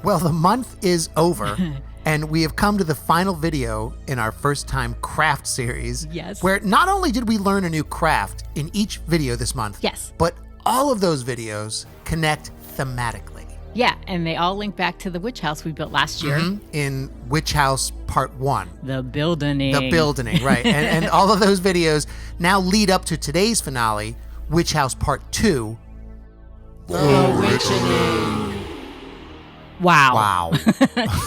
Well, the month is over, and we have come to the final video in our first time craft series. Yes. Where not only did we learn a new craft in each video this month, yes, but all of those videos connect thematically. Yeah, and they all link back to the witch house we built last year. In Witch House Part 1. The building. The building, right. and all of those videos now lead up to today's finale, Witch House Part 2. The Witchening. Wow.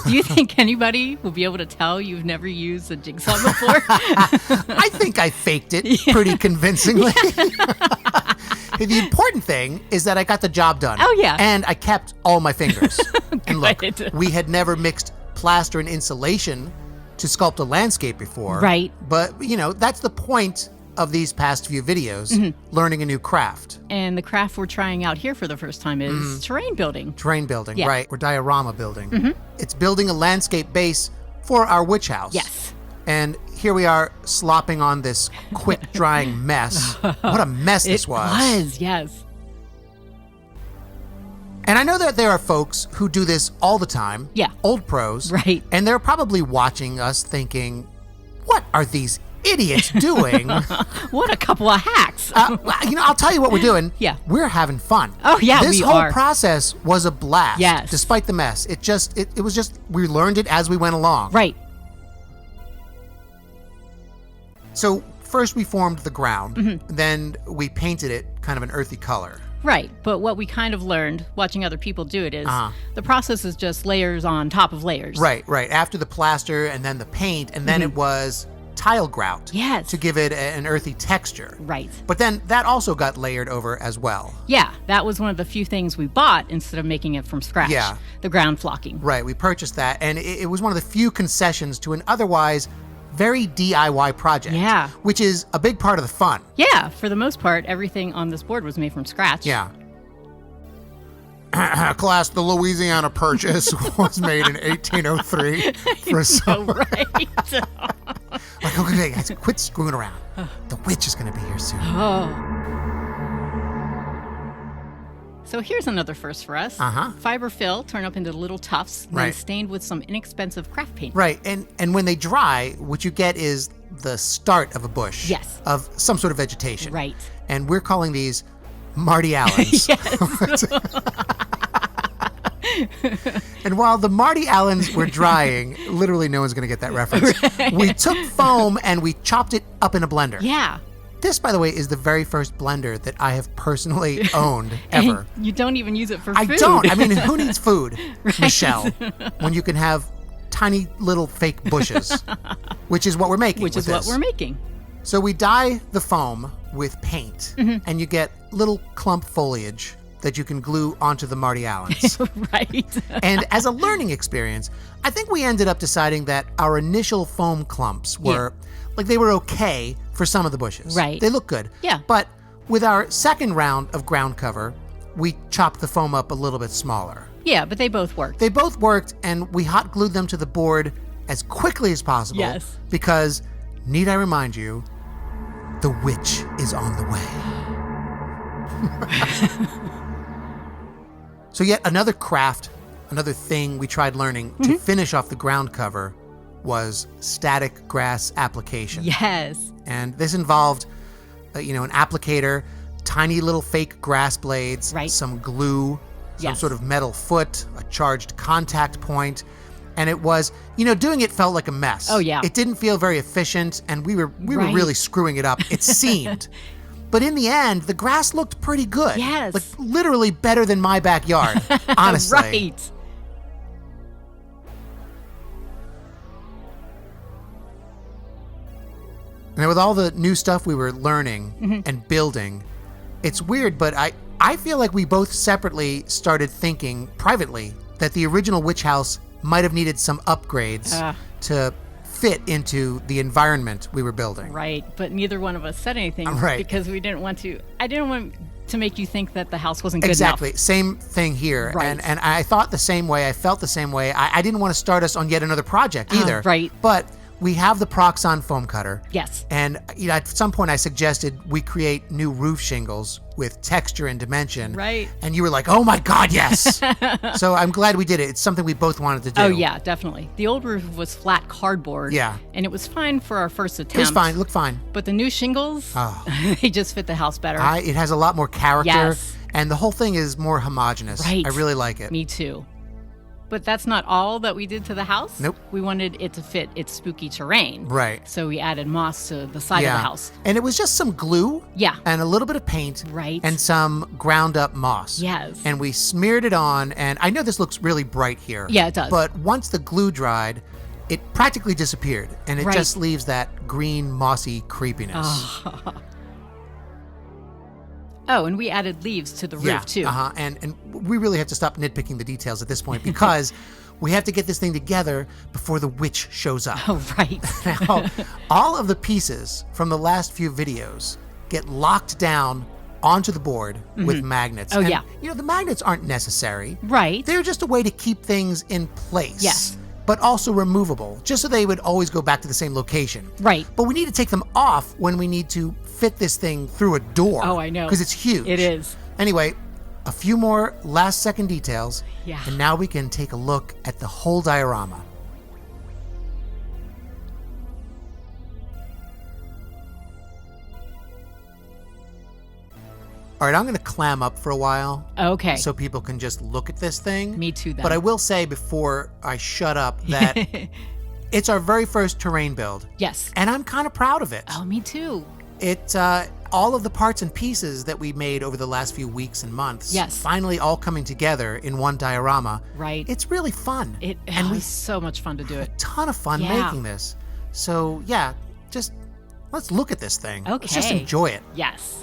Do you think anybody will be able to tell you've never used a jigsaw before? I think I faked it pretty convincingly. The important thing is that I got the job done. Oh, yeah. And I kept all my fingers. And look, Good. we had never mixed plaster and insulation to sculpt a landscape before. Right. But, that's the point of these past few videos, learning a new craft. And the craft we're trying out here for the first time is terrain building. Terrain building, Yeah. right. Or diorama building. It's building a landscape base for our witch house. Yes. And here we are slopping on this quick drying mess. What a mess this was. It was, yes. And I know that there are folks who do this all the time. Yeah. Old pros. Right. And they're probably watching us thinking, what are these idiots doing? What a couple of hacks. I'll tell you what we're doing. Yeah. We're having fun. Oh, yeah, This we whole are. process was a blast. Yes. Despite the mess. It was just, we learned it as we went along. Right. So first we formed the ground. Then we painted it kind of an earthy color. Right. But what we kind of learned watching other people do it is the process is just layers on top of layers. Right. After the plaster and then the paint, and then it was tile grout. Yes. To give it an earthy texture. Right. But then that also got layered over as well. Yeah, that was one of the few things we bought instead of making it from scratch. Yeah. The ground flocking. Right, we purchased that, and it was one of the few concessions to an otherwise very DIY project. Yeah. Which is a big part of the fun. Yeah, for the most part, everything on this board was made from scratch. Yeah. Class, the Louisiana Purchase was made in 1803 for some. Right. Like, okay, guys, quit screwing around. The witch is going to be here soon. So here's another first for us. Fiber fill, turn up into little tufts, and then stained with some inexpensive craft paint. Right, and when they dry, what you get is the start of a bush. Yes. Of some sort of vegetation. Right. And we're calling these Marty Allens. Yes. And while the Marty Allens were drying, literally no one's going to get that reference. Right. We took foam and we chopped it up in a blender. Yeah. This, by the way, is the very first blender that I have personally owned ever. And you don't even use it for food. I don't. I mean, who needs food, Michelle, when you can have tiny little fake bushes, which is what we're making. Which is what we're making. So we dye the foam with paint, and you get little clump foliage that you can glue onto the Marty Allens. Right. And as a learning experience, I think we ended up deciding that our initial foam clumps were, they were okay for some of the bushes. Right. They look good. Yeah. But with our second round of ground cover, we chopped the foam up a little bit smaller. Yeah, but they both worked. They both worked, and we hot glued them to the board as quickly as possible. Yes. Because, need I remind you, the witch is on the way. So yet another craft, another thing we tried learning to finish off the ground cover was static grass application. Yes. And this involved, an applicator, tiny little fake grass blades, some glue, some sort of metal foot, a charged contact point. And it was, doing it felt like a mess. Oh, yeah. It didn't feel very efficient, and we were really screwing it up, it seemed. But in the end, the grass looked pretty good. Yes. Like literally better than my backyard, honestly. Right. And with all the new stuff we were learning and building, it's weird, but I feel like we both separately started thinking privately that the original witch house might have needed some upgrades to fit into the environment we were building. Right, but neither one of us said anything because we didn't want to. I didn't want to make you think that the house wasn't good enough. Exactly, same thing here. Right. And I thought the same way, I felt the same way. I didn't want to start us on yet another project either. Right. But we have the Proxon foam cutter. Yes. And at some point I suggested we create new roof shingles with texture and dimension. Right. And you were like, oh my God, yes. So I'm glad we did it. It's something we both wanted to do. Oh, yeah, definitely. The old roof was flat cardboard. Yeah. And it was fine for our first attempt. It was fine. It looked fine. But the new shingles, they just fit the house better. It has a lot more character. Yes. And the whole thing is more homogeneous. Right. I really like it. Me too. But that's not all that we did to the house. Nope. We wanted it to fit its spooky terrain. Right. So we added moss to the side of the house. And it was just some glue. Yeah. And a little bit of paint. Right. And some ground up moss. Yes. And we smeared it on. And I know this looks really bright here. Yeah, it does. But once the glue dried, it practically disappeared. And it just leaves that green, mossy creepiness. Oh, and we added leaves to the roof, too. And we really have to stop nitpicking the details at this point because we have to get this thing together before the witch shows up. Oh, right. Now, all of the pieces from the last few videos get locked down onto the board with magnets. Oh, and, yeah. The magnets aren't necessary. Right. They're just a way to keep things in place. Yes. But also removable, just so they would always go back to the same location. Right. But we need to take them off when we need to fit this thing through a door. Oh, I know. Because it's huge. It is. Anyway, a few more last second details. Yeah. And now we can take a look at the whole diorama. All right, I'm going to clam up for a while. Okay. So people can just look at this thing. Me too, then. But I will say before I shut up that it's our very first terrain build. Yes. And I'm kind of proud of it. Oh, me too. It all of the parts and pieces that we made over the last few weeks and months. Yes. Finally all coming together in one diorama. Right. It's really fun. It was so much fun to do it. A ton of fun making this. So yeah, just let's look at this thing. Okay. Let's just enjoy it. Yes.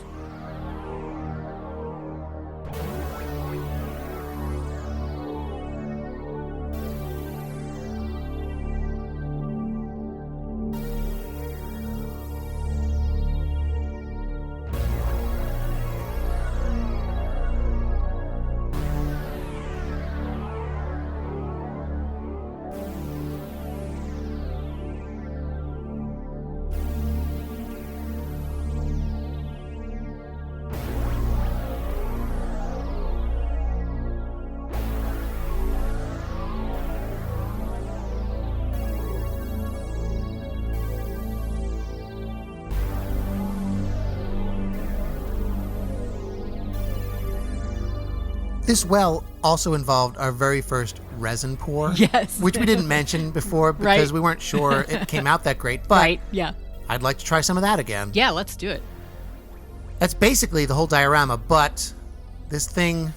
This well also involved our very first resin pour. Yes. Which we didn't mention before because we weren't sure it came out that great. But yeah. I'd like to try some of that again. Yeah, let's do it. That's basically the whole diorama, but this thing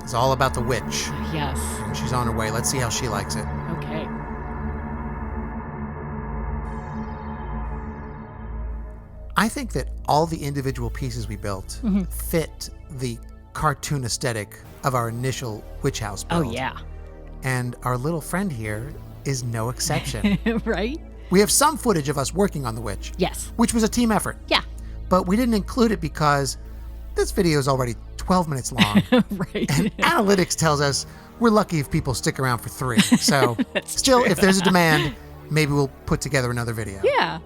is all about the witch. Yes. And she's on her way. Let's see how she likes it. Okay. I think that all the individual pieces we built fit the cartoon aesthetic of our initial witch house build. Oh, yeah. And our little friend here is no exception. Right? We have some footage of us working on the witch. Yes. Which was a team effort. Yeah. But we didn't include it because this video is already 12 minutes long. Right. And analytics tells us we're lucky if people stick around for 3. So still, if there's a demand, maybe we'll put together another video. Yeah.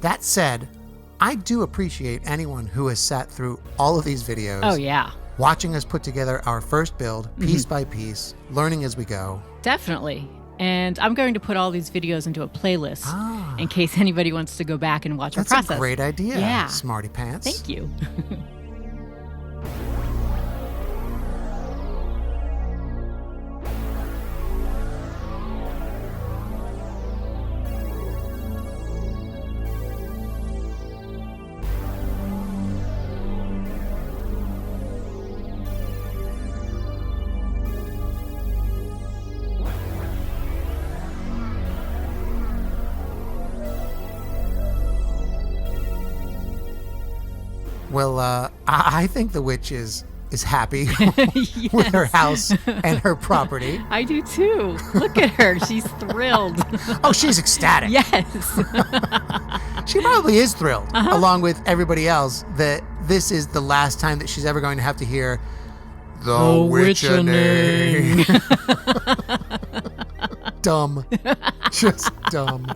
That said, I do appreciate anyone who has sat through all of these videos. Oh, yeah. Watching us put together our first build, piece by piece, learning as we go. Definitely. And I'm going to put all these videos into a playlist in case anybody wants to go back and watch our process. That's a great idea, yeah. Smarty Pants. Thank you. Well, I think the witch is happy with her house and her property. I do too. Look at her. She's thrilled. Oh, she's ecstatic. Yes. She probably is thrilled, along with everybody else, that this is the last time that she's ever going to have to hear The Witchening. Dumb. Just dumb.